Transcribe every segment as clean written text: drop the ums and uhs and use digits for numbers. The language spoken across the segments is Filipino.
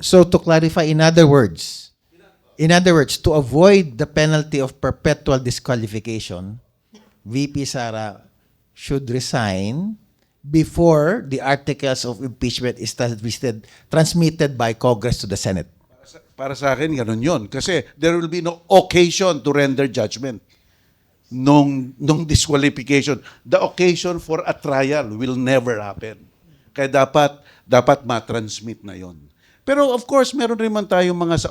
So to clarify, in other words, to avoid the penalty of perpetual disqualification, VP Sara should resign before the articles of impeachment is transmitted by Congress to the Senate. Para sa akin, ganun yun. Kasi there will be no occasion to render judgment nung disqualification. The occasion for a trial will never happen. Kaya dapat matransmit na yon. Pero of course, meron rin man tayong mga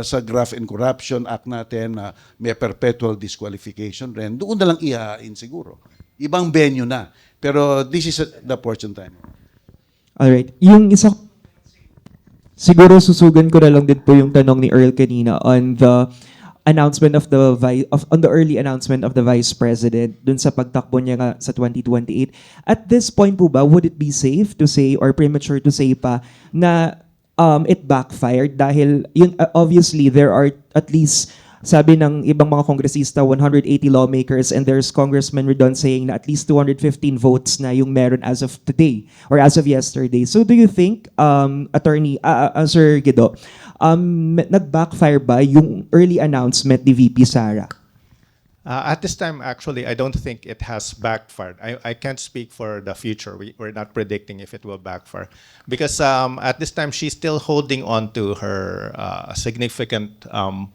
sa Graft and Corruption Act natin na may perpetual disqualification rin. Doon na lang ihahain siguro. Ibang venue na. Pero this is the portion time. Alright. Yung isa, siguro susugan ko na lang din po yung tanong ni Earl kanina on the announcement of the on the early announcement of the Vice President dun sa pagtakbo niya nga sa 2028. At this point po ba, would it be safe to say or premature to say pa na it backfired dahil yun, obviously there are at least sabi ng ibang mga kongresista 180 lawmakers and there's Congressman Redon saying na at least 215 votes na yung meron as of today or as of yesterday. So do you think Sir Guido, nag-backfire ba yung early announcement ni VP Sara? At this time, actually, I don't think it has backfired. I can't speak for the future. We're not predicting if it will backfire. Because at this time, she's still holding on to her significant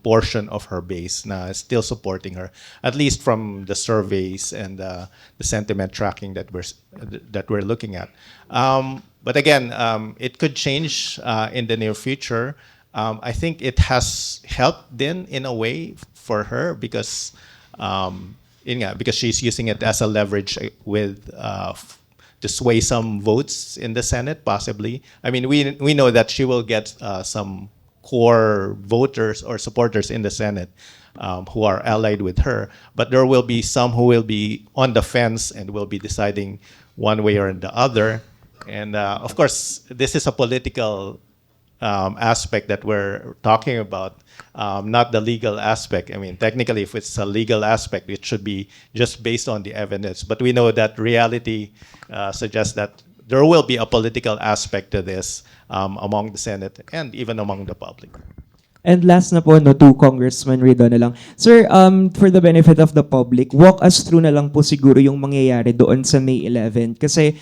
portion of her base na still supporting her, at least from the surveys and the sentiment tracking that we're looking at. But again, it could change in the near future. I think it has helped then in a way for her because because she's using it as a leverage with to sway some votes in the Senate, possibly. I mean, we know that she will get some core voters or supporters in the Senate who are allied with her, but there will be some who will be on the fence and will be deciding one way or the other. And of course, this is a political aspect that we're talking about, not the legal aspect. I mean, technically, if it's a legal aspect, it should be just based on the evidence. But we know that reality suggests that there will be a political aspect to this among the Senate and even among the public. And last na po, to Congressman Redon na lang. Sir, for the benefit of the public, walk us through na lang po siguro yung mangyayari doon sa May 11. Kasi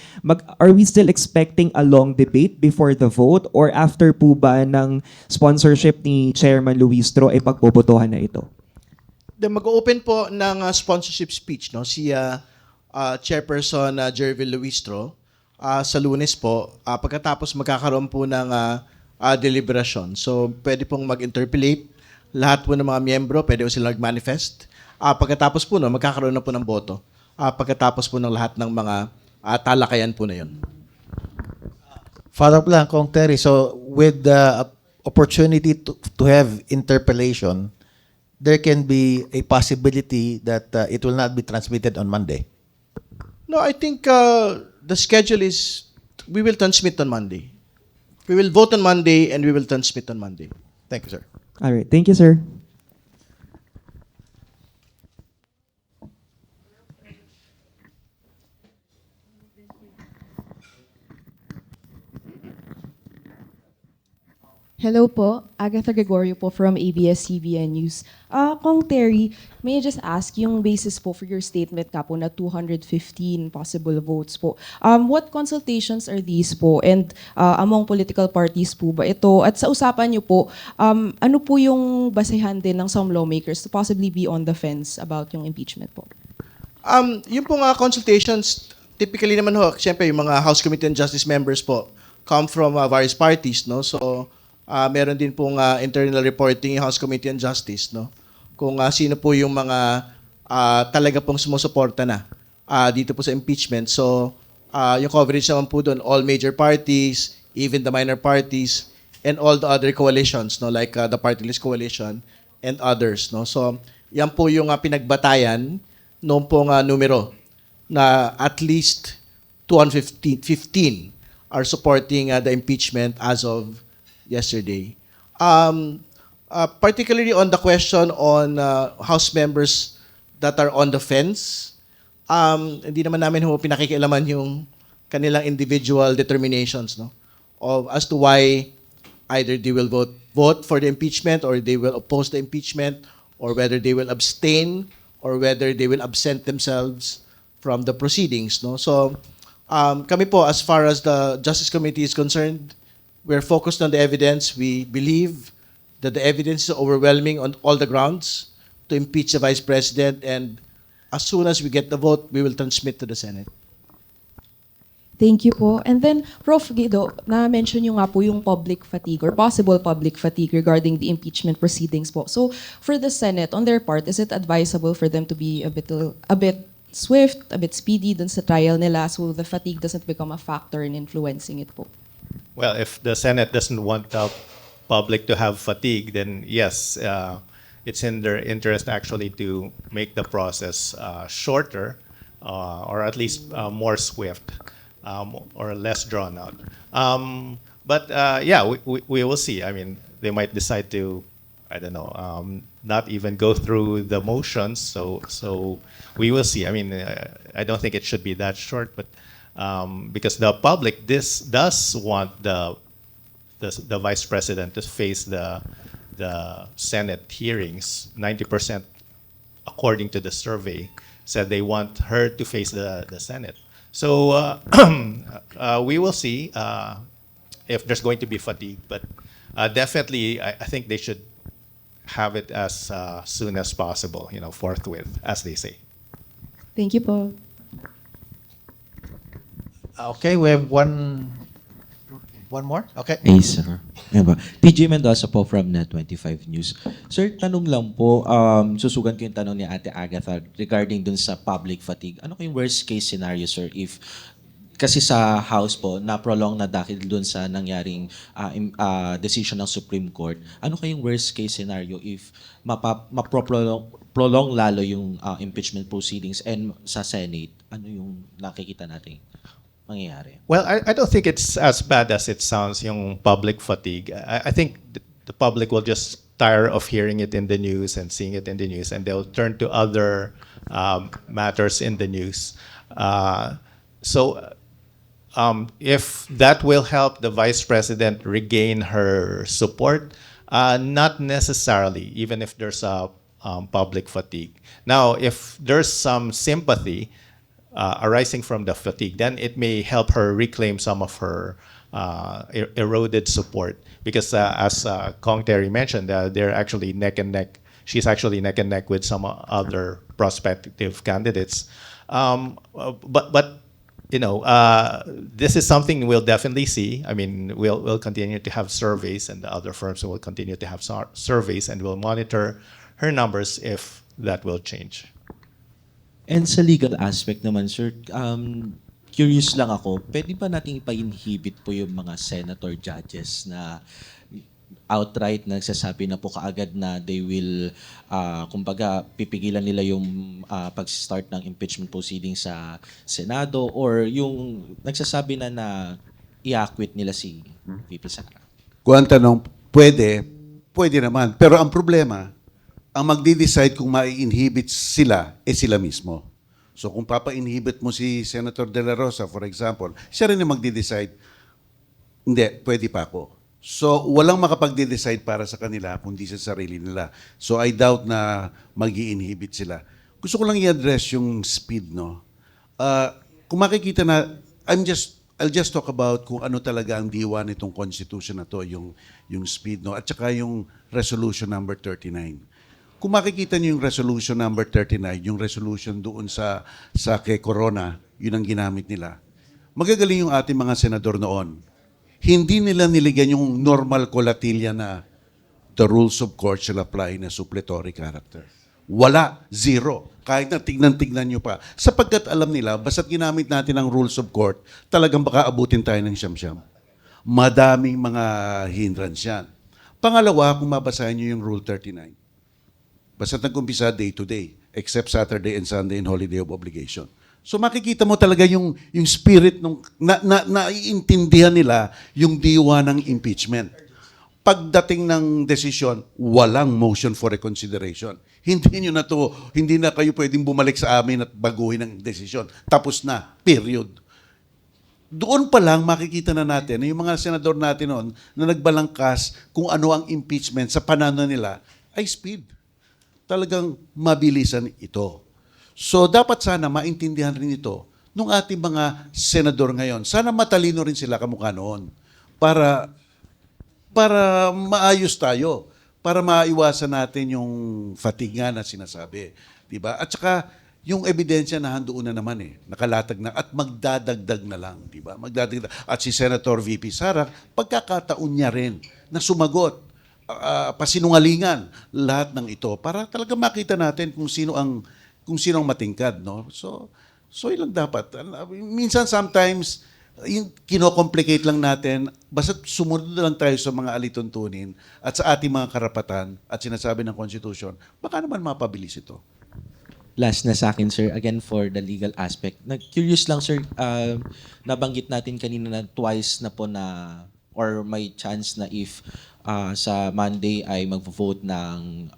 are we still expecting a long debate before the vote or after po ba ng sponsorship ni Chairman Luistro ay pagbobotohan na ito? Mag-open po ng sponsorship speech si Chairperson Jervil Luistro sa Lunes po. Pagkatapos magkakaroon po ng deliberation. So, pwede pong mag-interpellate. Lahat po ng mga miyembro, pwede po sila mag-manifest. Pagkatapos po, magkakaroon na po ng boto. Pagkatapos po ng lahat ng mga talakayan po na yun. Follow up lang, Kong Terry. So, with the opportunity to have interpellation, there can be a possibility that it will not be transmitted on Monday. No, I think the schedule is we will transmit on Monday. We will vote on Monday and we will transmit on Monday. Thank you, sir. All right. Thank you, sir. Hello po, Agatha Gregorio po from ABS-CBN News. Kong Terry, may I just ask yung basis po for your statement ka po na 215 possible votes po. What consultations are these po and among political parties po ba ito? At sa usapan niyo po, ano po yung basehan din ng some lawmakers to possibly be on the fence about yung impeachment po? Yung pong consultations, typically naman siyempre yung mga House Committee on Justice members po come from various parties, no? So, meron din pong internal reporting yung House Committee on Justice, no? Kung sino po yung mga talaga pong sumusuporta na dito po sa impeachment. So, yung coverage naman po doon, all major parties, even the minor parties, and all the other coalitions, no? Like the Party List Coalition and others, no? So, yan po yung pinagbatayan noong pong numero na at least 215 are supporting the impeachment as of yesterday. Particularly on the question on House members that are on the fence, hindi naman namin pinakikialaman yung kanilang individual determinations, no, as to why either they will vote for the impeachment, or they will oppose the impeachment, or whether they will abstain, or whether they will absent themselves from the proceedings. No? So kami po, as far as the Justice Committee is concerned, we're focused on the evidence. We believe that the evidence is overwhelming on all the grounds to impeach the Vice President, and as soon as we get the vote, we will transmit to the Senate. Thank you po. And then, Prof. Guido, na-mention nyo nga po yung public fatigue or possible public fatigue regarding the impeachment proceedings po. So, for the Senate, on their part, is it advisable for them to be a bit swift, a bit speedy dun sa trial nila so the fatigue doesn't become a factor in influencing it po? Well, if the Senate doesn't want the public to have fatigue, then yes, it's in their interest actually to make the process shorter or at least more swift or less drawn out. But yeah, we will see. I mean, they might decide to, I don't know, not even go through the motions. So we will see. I mean, I don't think it should be that short, but because the public does want the Vice President to face the Senate hearings. 90%, according to the survey, said they want her to face the Senate. So we will see if there's going to be fatigue, but definitely I think they should have it as soon as possible, forthwith, as they say. Thank you po. Okay, we have one more. Okay. Hey, sir. Ayan ba? TJ Mendoza po from Net25 News. Sir, tanong lang po, susugan ko yung tanong ni Ate Agatha regarding dun sa public fatigue. Ano kayong worst case scenario, sir, if kasi sa House po, na-prolong na dahil dun sa nangyaring decision ng Supreme Court, ano kayong worst case scenario if ma-prolong lalo yung impeachment proceedings, and sa Senate, ano yung nakikita natin mangyayari? Well, I don't think it's as bad as it sounds, yung public fatigue. I think the public will just tire of hearing it in the news and seeing it in the news, and they'll turn to other matters in the news. So if that will help the Vice President regain her support, not necessarily, even if there's a public fatigue. Now, if there's some sympathy arising from the fatigue, then it may help her reclaim some of her eroded support. Because as Kong Terry mentioned, they're actually neck and neck. She's actually neck and neck with some other prospective candidates. But this is something we'll definitely see. I mean, we'll continue to have surveys, and the other firms will continue to have surveys, and we'll monitor her numbers if that will change. And sa legal aspect naman, sir, curious lang ako, pwede ba nating ipa-inhibit po yung mga senator judges na outright nagsasabi na po kaagad na they will, kumbaga, pipigilan nila yung pag-start ng impeachment proceeding sa Senado, or yung nagsasabi na i-acquit nila si VP Sara? Kung ang tanong, pwede naman. Pero ang problema, ang magdi-decide kung ma-inhibit sila, sila mismo. So kung papa-inhibit mo si Senator De La Rosa, for example, siya rin yung magdi-decide, hindi, pwede pa ako. So walang makapag-decide para sa kanila kundi sa sarili nila. So I doubt na mag-i-inhibit sila. Gusto ko lang i-address yung speed, no? Kung makikita na, I'll just talk about kung ano talaga ang diwa nitong constitution na to, yung speed, no? At saka yung resolution number 39. Kung makikita niyo yung resolution number 39, yung resolution doon sa kay Corona, yun ang ginamit nila. Magagaling yung ating mga senador noon. Hindi nila niligyan yung normal kolatilya na the rules of court shall apply na suppletory character. Wala, zero. Kahit na tignan-tignan nyo pa. Sapagkat alam nila, basta't ginamit natin ang rules of court, talagang baka abutin tayo ng siyam-siyam. Madaming mga hindrance yan. Pangalawa, kung mabasahin nyo yung Rule 39, basta nag-umpisa day to day, except Saturday and Sunday and holiday of obligation. So makikita mo talaga yung spirit naiintindihan nila yung diwa ng impeachment. Pagdating ng desisyon, walang motion for reconsideration. Hindi na kayo pwedeng bumalik sa amin at baguhin ang desisyon. Tapos na, period. doon pa lang makikita na natin na yung mga senador natin noon na nagbalangkas kung ano ang impeachment sa panahon nila ay speed. Talagang mabilisan ito. So dapat sana maintindihan rin ito nung ating mga senador ngayon. Sana matalino rin sila kamukha noon para maayos tayo, para maiwasan natin yung fatigue nga na sinasabi. Diba? At saka, yung ebidensya na handoon na naman nakalatag na at magdadagdag na lang. Diba? Magdadagdag. At si Senator VP Sara, pagkakataon niya rin na sumagot, pasinungalingan lahat ng ito para talaga makita natin kung sino ang matingkad. No? So yun lang dapat. Minsan, sometimes, yung kino-complicate lang natin, basta sumunod na lang tayo sa mga alituntunin at sa ating mga karapatan at sinasabi ng Constitution, baka naman mapabilis ito. Last na sa akin, sir, again for the legal aspect. Curious lang, sir, nabanggit natin kanina na twice na po na or may chance na if sa Monday ay mag-vote ng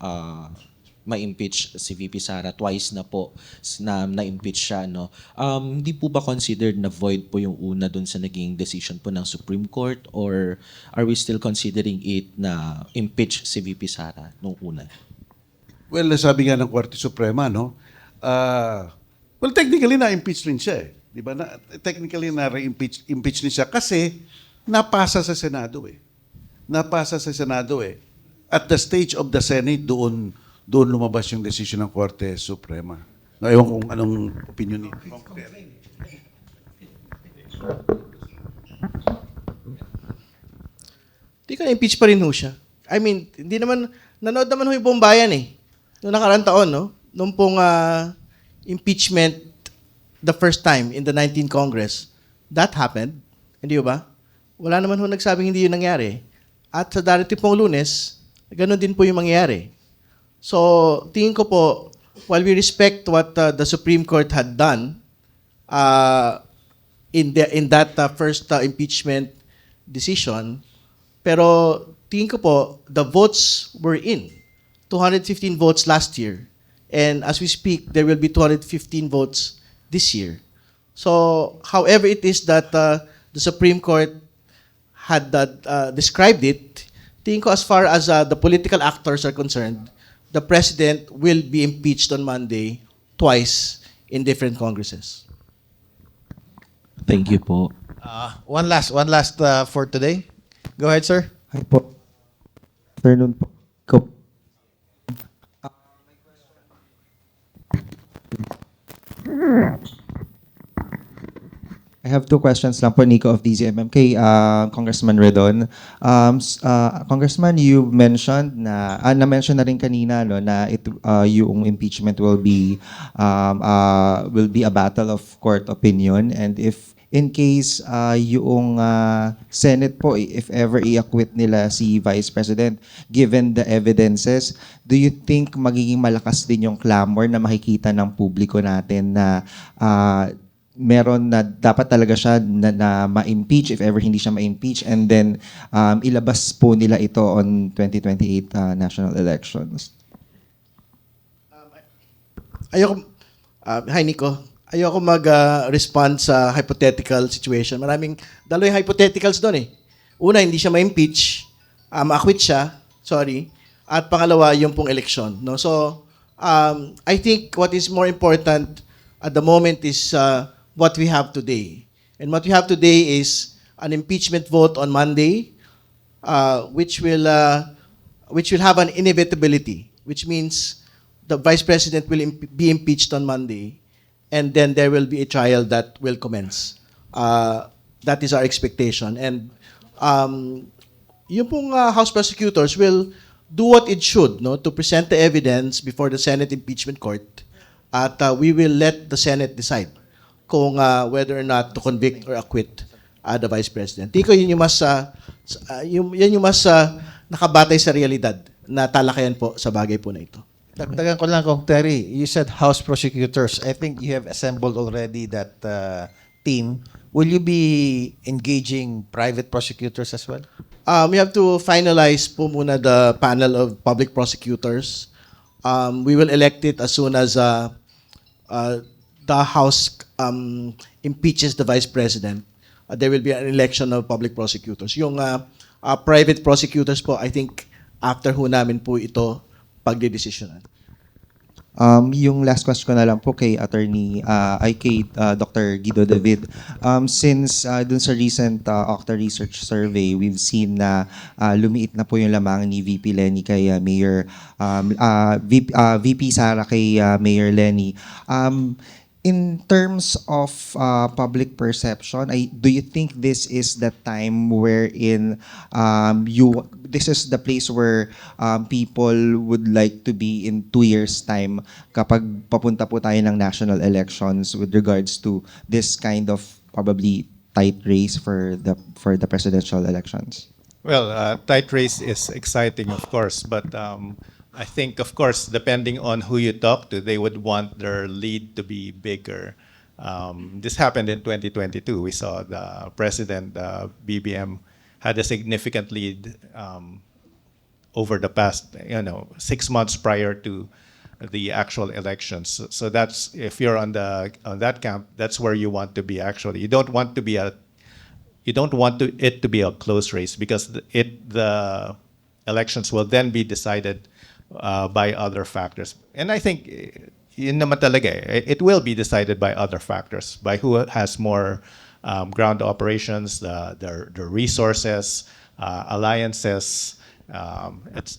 ma-impeach si VP Sara, twice na po na-impeach siya, no? Hindi po ba considered na void po yung una dun sa naging decision po ng Supreme Court, or are we still considering it na impeach si VP Sara nung una? Well, sabi nga ng Korte Suprema, no? Well, technically na-impeach rin siya. Di ba? Technically na-impeach rin siya kasi napasa sa Senado Napasa sa Senado At the stage of the Senate, doon lumabas yung decision ng Korte Suprema. No, ewan kung anong opinion ni Di ka na-impeach pa rin ho siya. I mean, hindi naman, nanood naman ho yung buong bayan Noong nakarang taon, no? Noong pong impeachment the first time in the 19th Congress, that happened. Hindi ba? Wala naman ho nagsabing hindi yun nangyari. At sa darating pong Lunes, ganun din po yung mangyayari. So, tingin ko po, while we respect what the Supreme Court had done in that first impeachment decision, pero tingin ko po, the votes were in. 215 votes last year. And as we speak, there will be 215 votes this year. So, however it is that the Supreme Court had described it, tingin ko as far as the political actors are concerned, the President will be impeached on Monday twice in different Congresses. Thank you po. One last for today. Go ahead, sir. Hi po. Afternoon po. Go. I have two questions lang po, Nico of DZMM. Kay Congressman Redon. Congressman, you mentioned na-mention na rin kanina no, na yung impeachment will be a battle of court opinion, and if in case yung Senate po, if ever i-acquit nila si Vice President, given the evidences, do you think magiging malakas din yung clamor na makikita ng publiko natin na meron na dapat talaga siya na ma-impeach if ever hindi siya ma-impeach, and then ilabas po nila ito on 2028 national elections? Hi Nico. Ayoko mag-respond sa hypothetical situation. Dalawang hypotheticals doon Una, hindi siya ma-impeach, ma-acquit siya, sorry. At pangalawa, yung pong election. No? So, I think what is more important at the moment is what we have today. And what we have today is an impeachment vote on Monday, which will have an inevitability, which means the Vice President will be impeached on Monday, and then there will be a trial that will commence. That is our expectation. And yung pong House prosecutors will do what it should, no, to present the evidence before the Senate Impeachment Court, at we will let the Senate decide kung whether or not to convict or acquit the Vice President. Tiko, yun yung mas nakabatay sa realidad na talakayan po sa bagay po na ito. Dagdagan ko lang kung Terry, you said House prosecutors. I think you have assembled already that team. Will you be engaging private prosecutors as well? We have to finalize po muna the panel of public prosecutors. We will elect it as soon as the House impeaches the Vice President. there will be an election of public prosecutors. Yung private prosecutors po, I think after ho namin po ito pagdedesisyonan. Yung last question ko na lang po kay Dr. Guido David. Since dun sa recent Octa Research Survey, we've seen na lumiit na po yung lamang ni VP Lenny kay VP Sara kay Mayor Lenny. In terms of public perception, do you think this is the time wherein this is the place where people would like to be in 2 years' time kapag papunta po tayo ng national elections with regards to this kind of probably tight race for the presidential elections? Well, tight race is exciting, of course, but I think, of course, depending on who you talk to, they would want their lead to be bigger. This happened in 2022. We saw the president, BBM, had a significant lead over the past, 6 months prior to the actual elections. So that's, if you're on that camp, that's where you want to be. Actually, you don't want it to be a close race, because the elections will then be decided by other factors. And I think yun naman talaga, it will be decided by other factors, by who has more ground operations, the resources, alliances,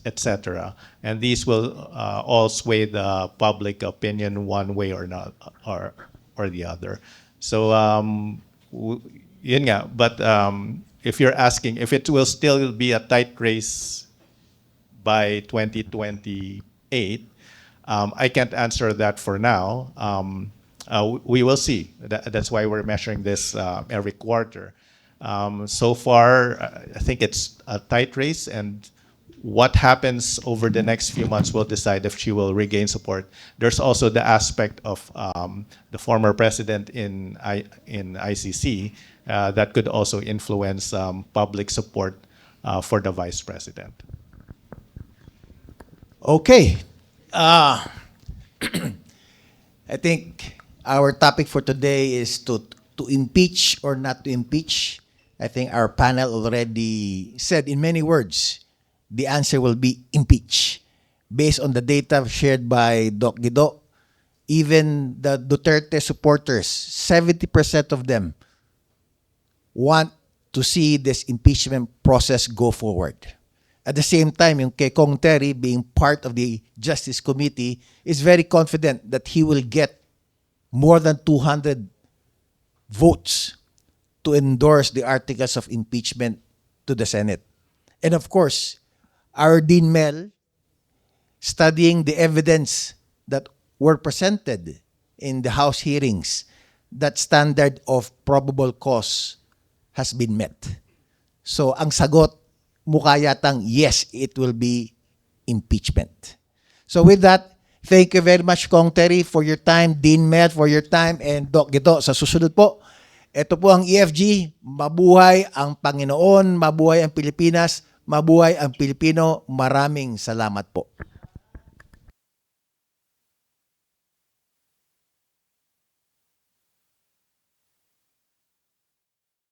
etc. And these will all sway the public opinion one way or not, or the other. So yun nga. But if you're asking if it will still be a tight race by 2028, I can't answer that for now. We will see. That's why we're measuring this every quarter. So far, I think it's a tight race, and what happens over the next few months will decide if she will regain support. There's also the aspect of the former president in ICC that could also influence public support for the vice president. Okay. I think our topic for today is to impeach or not to impeach. I think our panel already said in many words, the answer will be impeach. Based on the data shared by Doc Guido, even the Duterte supporters, 70% of them want to see this impeachment process go forward. At the same time, yung kay Kong Terry, being part of the Justice Committee, is very confident that he will get more than 200 votes to endorse the articles of impeachment to the Senate. And of course, our Dean Mel, studying the evidence that were presented in the House hearings, that standard of probable cause has been met. So ang sagot, mukha yatang yes, it will be impeachment. So with that, thank you very much, Kong Terry, for your time, Dean Mel for your time, and Doc Guido. Sa susunod po, ito po ang EFG, mabuhay ang Panginoon, mabuhay ang Pilipinas, mabuhay ang Pilipino. Maraming salamat po.